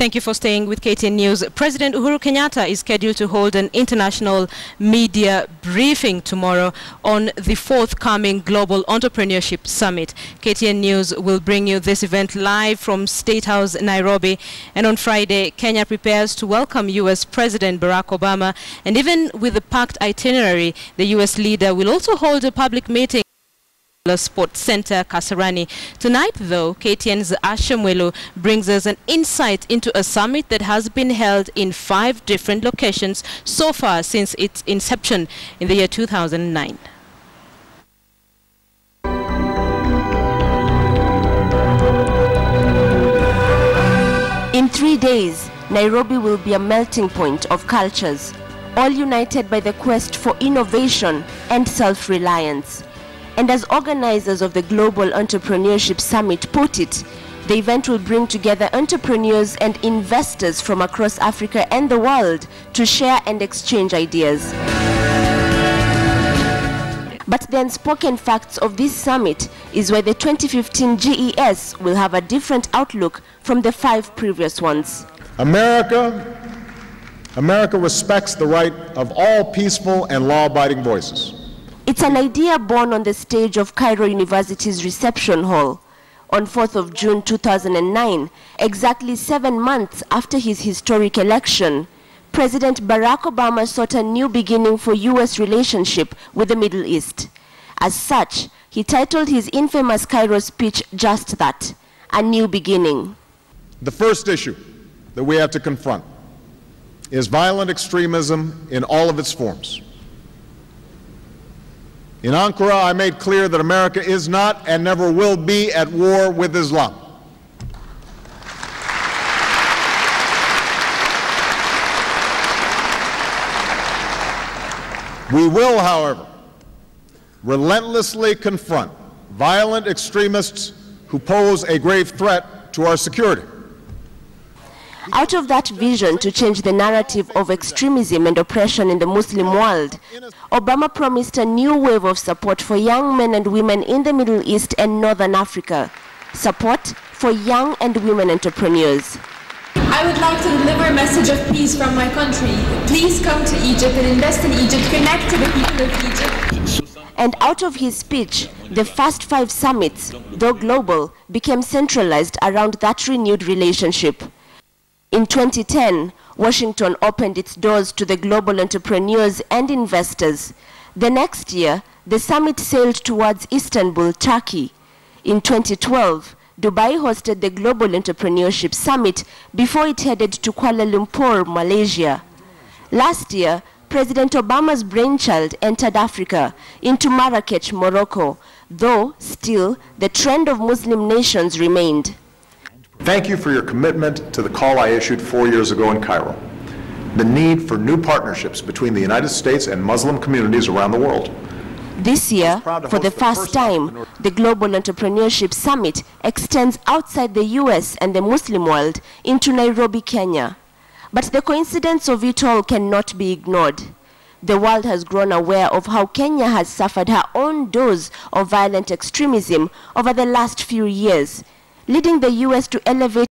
Thank you for staying with KTN News. President Uhuru Kenyatta is scheduled to hold an international media briefing tomorrow on the forthcoming Global Entrepreneurship Summit. KTN News will bring you this event live from State House, Nairobi. And on Friday, Kenya prepares to welcome U.S. President Barack Obama. And even with the packed itinerary, the U.S. leader will also hold a public meeting Sports Center, Kasarani. Tonight, though, KTN's Asha Mwelu brings us an insight into a summit that has been held in 5 different locations so far since its inception in the year 2009. In 3 days, Nairobi will be a melting point of cultures, all united by the quest for innovation and self-reliance. And as organizers of the Global Entrepreneurship Summit put it, the event will bring together entrepreneurs and investors from across Africa and the world to share and exchange ideas. But the unspoken facts of this summit is why the 2015 GES will have a different outlook from the 5 previous ones. America respects the right of all peaceful and law-abiding voices. It's an idea born on the stage of Cairo University's reception hall on 4th of June 2009, exactly 7 months after his historic election. President Barack Obama sought a new beginning for U.S. relationship with the Middle East. As such, he titled his infamous Cairo speech just that, a new beginning. The first issue that we have to confront is violent extremism in all of its forms. In Ankara, I made clear that America is not and never will be at war with Islam. We will, however, relentlessly confront violent extremists who pose a grave threat to our security. Out of that vision to change the narrative of extremism and oppression in the Muslim world, Obama promised a new wave of support for young men and women in the Middle East and Northern Africa. Support for young and women entrepreneurs. I would like to deliver a message of peace from my country. Please come to Egypt and invest in Egypt. Connect to the people of Egypt. And out of his speech, the first 5 summits, though global, became centralized around that renewed relationship. In 2010, Washington opened its doors to the global entrepreneurs and investors. The next year, the summit sailed towards Istanbul, Turkey. In 2012, Dubai hosted the Global Entrepreneurship Summit before it headed to Kuala Lumpur, Malaysia. Last year, President Obama's brainchild entered Africa into Marrakech, Morocco, though still the trend of Muslim nations remained. Thank you for your commitment to the call I issued 4 years ago in Cairo, the need for new partnerships between the United States and Muslim communities around the world. This year, for the first time, the Global Entrepreneurship Summit extends outside the US and the Muslim world into Nairobi, Kenya. But the coincidence of it all cannot be ignored. The world has grown aware of how Kenya has suffered her own dose of violent extremism over the last few years, leading the US to elevate